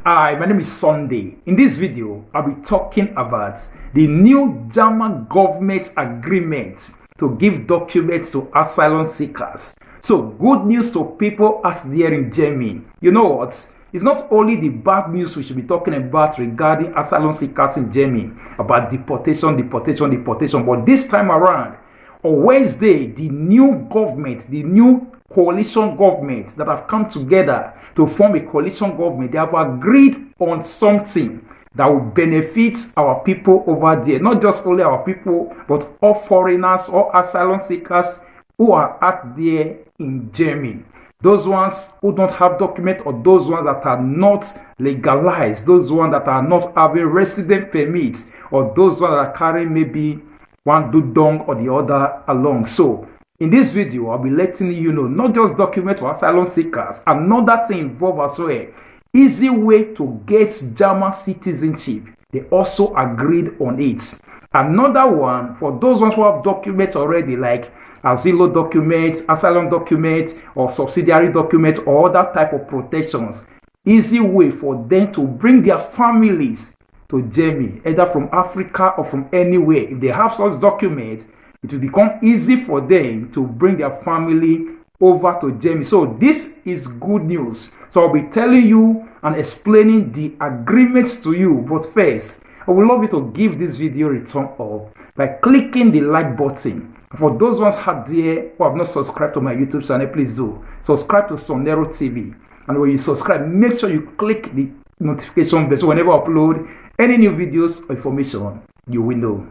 Hi, my name is Sunday. In this video, I'll be talking about the new German government agreement to give documents to asylum seekers. So, good news to people out there in Germany. You know what? It's not only the bad news we should be talking about regarding asylum seekers in Germany, about deportation, but this time around, on Wednesday, the new government, the new coalition government that have come together to form a coalition government, they have agreed on something that will benefit our people over there. Not just only our people, but all foreigners, all asylum seekers who are out there in Germany. Those ones who don't have documents, or those ones that are not legalized, those ones that are not having resident permits, or those ones that are carrying maybe one dudong or the other along. So in this video, I'll be letting you know not just documents for asylum seekers, another thing involved as well. Easy way to get German citizenship. They also agreed on it. Another one for those ones who have documents already, like asylum documents, asylum documents, or subsidiary documents, or other type of protections. Easy way for them to bring their families to Germany, either from Africa or from anywhere. If they have such documents, it will become easy for them to bring their family over to Germany. So this is good news. So I'll be telling you and explaining the agreements to you. But first, I would love you to give this video a thumb up by clicking the like button. For those ones out there who have not subscribed to my YouTube channel, please do. Subscribe to Sonero TV. And when you subscribe, make sure you click the notification bell so whenever I upload any new videos or information, you will know.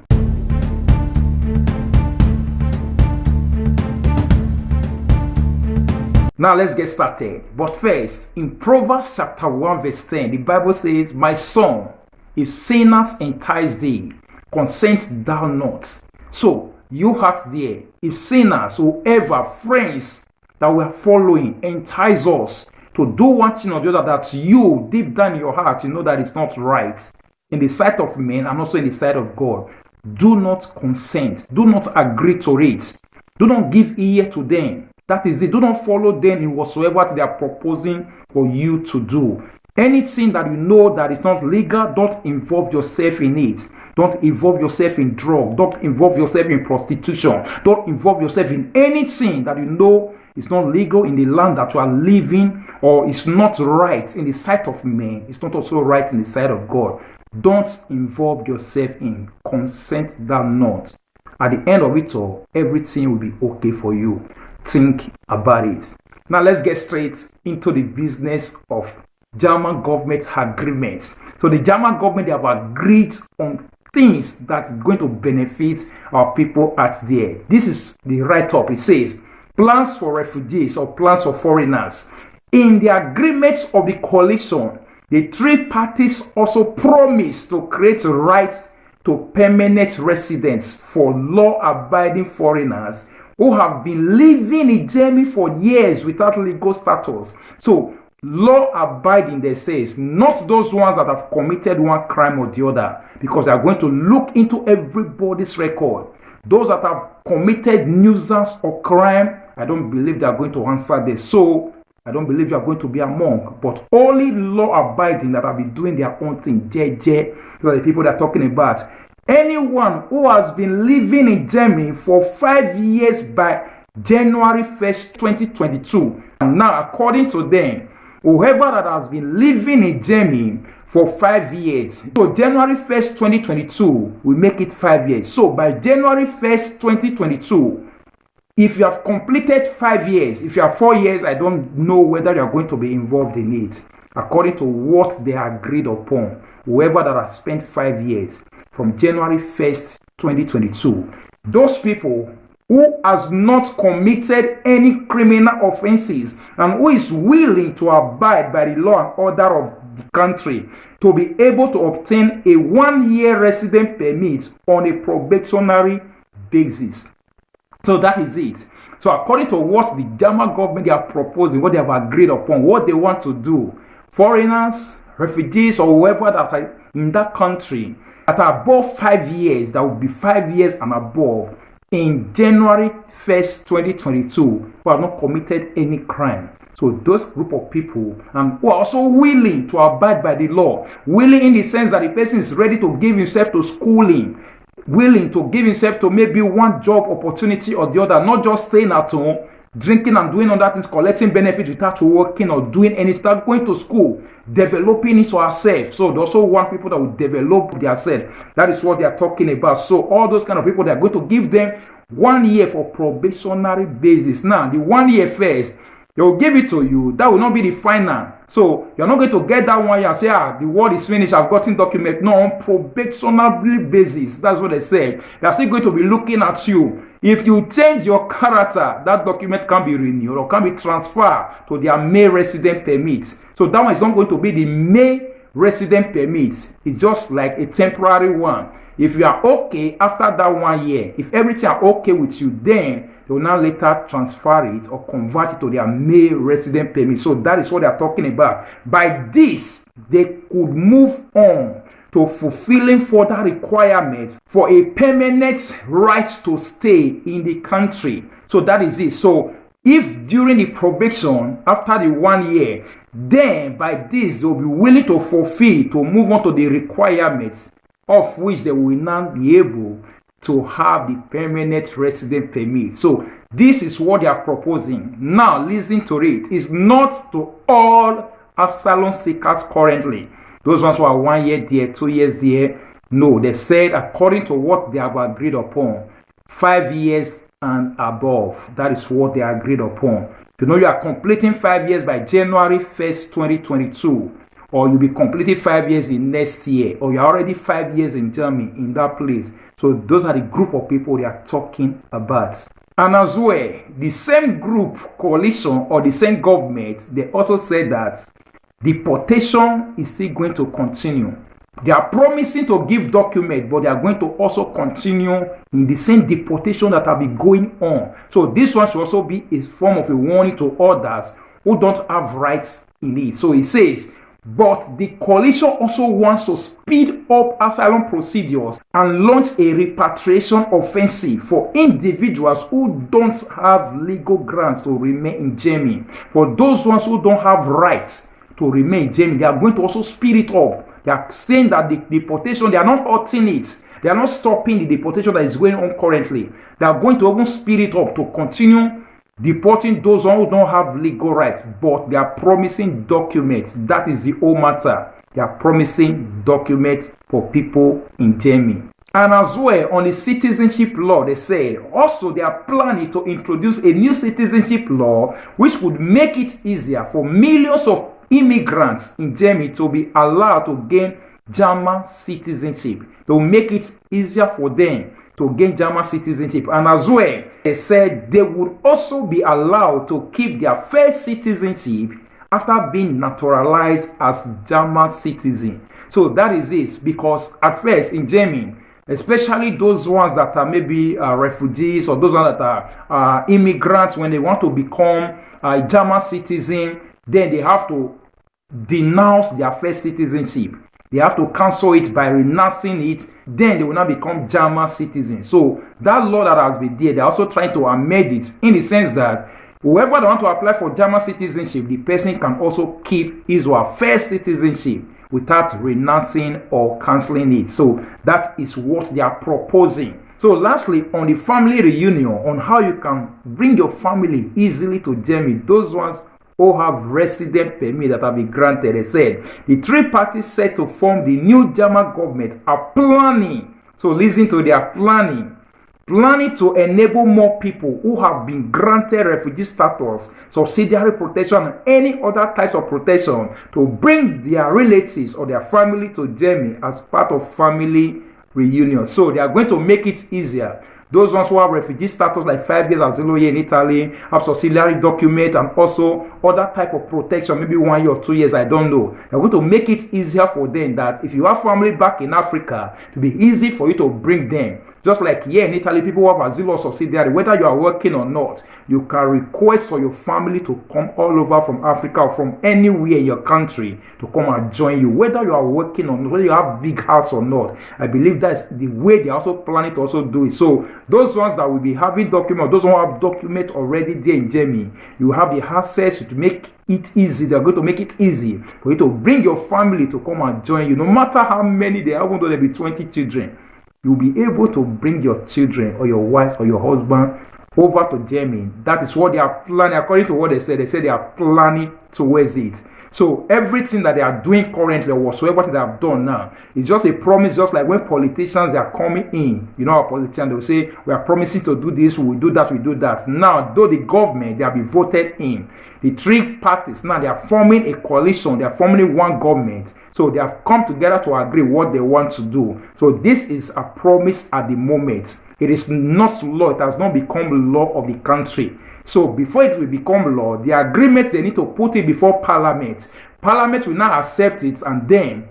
Now let's get started. But first, in Proverbs chapter 1 verse 10, the Bible says, "My son, if sinners entice thee, consent thou not." So, you out there, if sinners, whoever, friends that we are following, entice us to do one thing or the other that you, deep down in your heart, you know that it's not right, in the sight of men and also in the sight of God, do not consent. Do not agree to it. Do not give ear to them. That is it. Do not follow them in whatsoever they are proposing for you to do. Anything that you know that is not legal, don't involve yourself in it. Don't involve yourself in drugs. Don't involve yourself in prostitution. Don't involve yourself in anything that you know is not legal in the land that you are living, or is not right in the sight of men. It's not also right in the sight of God. Don't involve yourself in. Consent thou not. At the end of it all, everything will be okay for you. Think about it. Now let's get straight into the business of German government agreements. So the German government, they have agreed on things that are going to benefit our people out there. This is the write-up. It says, plans for refugees or plans for foreigners. In the agreements of the coalition, the three parties also promised to create rights to permanent residence for law-abiding foreigners who have been living in Germany for years without legal status. So, law-abiding, they says, not those ones that have committed one crime or the other, because they are going to look into everybody's record. Those that have committed nuisance or crime, I don't believe they are going to answer this. So, I don't believe you are going to be among, but only law-abiding that have been doing their own thing, JJ, those are the people they're talking about. Anyone who has been living in Germany for 5 years by January 1st, 2022. And now, according to them, whoever that has been living in Germany for 5 years, so January 1st, 2022, we make it 5 years. So by January 1st, 2022, if you have completed 5 years, if you have 4 years, I don't know whether you are going to be involved in it. According to what they agreed upon, whoever that has spent 5 years from January 1st, 2022, those people who has not committed any criminal offenses and who is willing to abide by the law and order of the country to be able to obtain a 1-year resident permit on a probationary basis. So that is it. So according to what the German government they are proposing, what they have agreed upon, what they want to do, foreigners, refugees, or whoever that are in that country that are above 5 years, that will be 5 years and above, in January 1st, 2022, who have not committed any crime, So those group of people and who are also willing to abide by the law, willing in the sense that the person is ready to give himself to schooling, willing to give himself to maybe one job opportunity or the other, not just staying at home, drinking and doing other things, collecting benefits without working or doing anything, without going to school, developing it for ourselves. So they also want people that will develop themselves. That is what they are talking about. So all those kind of people, they are going to give them 1 year for probationary basis. Now, the 1 year first, they will give it to you. That will not be the final. So you're not going to get that 1 year and say, the work is finished, I've gotten document. No, on probationary basis. That's what they said. They're still going to be looking at you. If you change your character, that document can be renewed or can be transferred to their May resident permit. So that one is not going to be the May resident permit. It's just like a temporary one. If you are okay after that 1 year, if everything are okay with you, then they will now later transfer it or convert it to their May resident permit. So that is what they are talking about. By this, they could move on to fulfilling further requirements for a permanent right to stay in the country. So that is it. So if during the probation, after the 1 year, then by this they will be willing to fulfill, to move on to the requirements of which they will now be able to have the permanent resident permit. So this is what they are proposing. Now listen to it. It's not to all asylum seekers currently. Those ones who are 1 year there, 2 years there. No, they said according to what they have agreed upon, 5 years and above. That is what they agreed upon. You know, you are completing 5 years by January 1st, 2022. Or you'll be completing 5 years in next year, or you're already 5 years in Germany in that place. So those are the group of people they are talking about. And as well, the same group, coalition, or the same government, they also said that deportation is still going to continue. They are promising to give documents, but they are going to also continue in the same deportation that have been going on. So this one should also be a form of a warning to others who don't have rights in it. So it says, but the coalition also wants to speed up asylum procedures and launch a repatriation offensive for individuals who don't have legal grounds to remain in Germany. For those ones who don't have rights to remain in Germany, they are going to also speed it up. They are saying that the deportation, they are not halting it. They are not stopping the deportation that is going on currently. They are going to even speed it up to continue deporting those who don't have legal rights, but they are promising documents. That is the whole matter. They are promising documents for people in Germany. And as well, on the citizenship law, they said also they are planning to introduce a new citizenship law which would make it easier for millions of immigrants in Germany to be allowed to gain German citizenship. They will make it easier for them to gain German citizenship. And as well, they said they would also be allowed to keep their first citizenship after being naturalized as German citizen. So that is it, because at first in Germany, especially those ones that are maybe refugees or those ones that are immigrants, when they want to become a German citizen, then they have to denounce their first citizenship. They have to cancel it by renouncing it. Then they will not become German citizens. So that law that has been there, they're also trying to amend it in the sense that whoever they want to apply for German citizenship, the person can also keep his or her first citizenship without renouncing or canceling it. So that is what they are proposing. So lastly, on the family reunion, on how you can bring your family easily to Germany, those ones who have resident permit that have been granted, they said the three parties set to form the new German government are planning. So listen to their planning to enable more people who have been granted refugee status, subsidiary protection, and any other types of protection to bring their relatives or their family to Germany as part of family reunion. So they are going to make it easier. Those ones who have refugee status, like 5 years as here in Italy, have subsidiary document and also other type of protection, maybe 1 year or 2 years, I don't know. They're going to make it easier for them that if you have family back in Africa, it will be easy for you to bring them Just like here in Italy, people have asilo subsidiary. Whether you are working or not, you can request for your family to come all over from Africa or from anywhere in your country to come and join you. Whether you are working or not, whether you have big house or not, I believe that's the way they are also planning to also do it. So those ones that will be having document, those who have document already there in Germany, you have the access to make it easy. They're going to make it easy for you to bring your family to come and join you. No matter how many they have, even though there be 20 children, you'll be able to bring your children or your wives or your husband over to Germany. That is what they are planning. According to what they said they are planning towards it. So everything that they are doing currently, or whatsoever they have done now, is just a promise. Just like when politicians are coming in, you know, our politicians, they will say, we are promising to do this, we will do that, we do that. Now, though the government, they have been voted in, the three parties, now they are forming a coalition, they are forming one government. So they have come together to agree what they want to do. So this is a promise at the moment. It is not law. It has not become law of the country. So before it will become law, the agreement, they need to put it before Parliament. Parliament will now accept it and then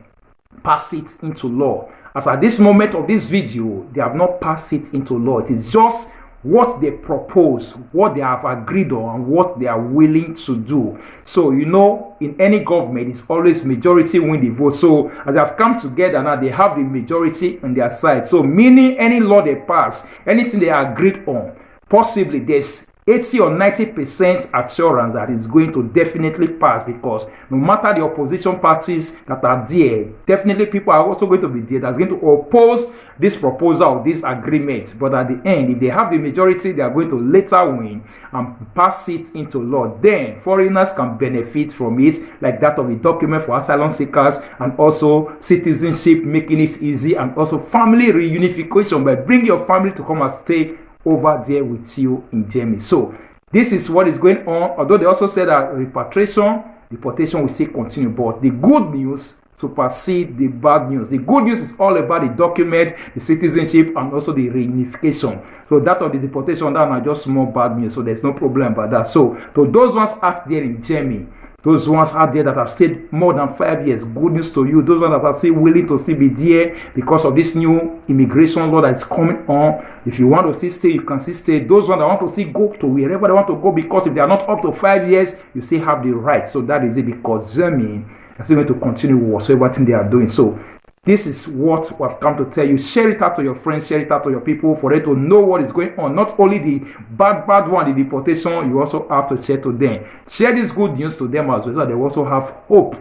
pass it into law. As at this moment of this video, they have not passed it into law. It is just what they propose, what they have agreed on, and what they are willing to do. So, you know, in any government, it's always majority win the vote. So, as they have come together now, they have the majority on their side. So, meaning any law they pass, anything they agreed on, possibly there's 80 or 90% assurance that it's going to definitely pass, because no matter the opposition parties that are there, definitely people are also going to be there that's going to oppose this proposal, this agreement. But at the end, if they have the majority, they are going to later win and pass it into law. Then foreigners can benefit from it, like that of the document for asylum seekers, and also citizenship, making it easy, and also family reunification by bringing your family to come and stay over there with you in Germany. So this is what is going on. Although they also said that deportation will still continue, but the good news supersede the bad news. The good news is all about the document, the citizenship, and also the reunification. So that of the deportation, that are just small bad news. So there's no problem about that. So to those ones out there in Germany, those ones out there that have stayed more than 5 years, good news to you. Those ones that are still willing to still be there because of this new immigration law that is coming on. If you want to still stay, you can still stay. Those ones that want to still go to wherever they want to go, because if they are not up to 5 years, you still have the right. So that is it, because Germany is still going to continue whatsoever thing they are doing. So this is what we have come to tell you. Share it out to your friends, share it out to your people, for them to know what is going on. Not only the bad one, the deportation, you also have to share to them. Share this good news to them as well, so that they also have hope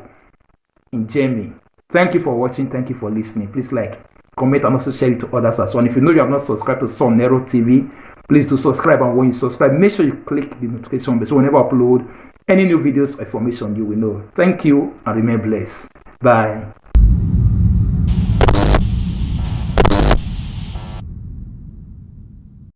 in Germany. Thank you for watching. Thank you for listening. Please like, comment, and also share it to others as well. And if you know you have not subscribed to Sun Nero TV, please do subscribe. And when you subscribe, make sure you click the notification bell, so whenever I upload any new videos or information, you will know. Thank you, and remain blessed. Bye.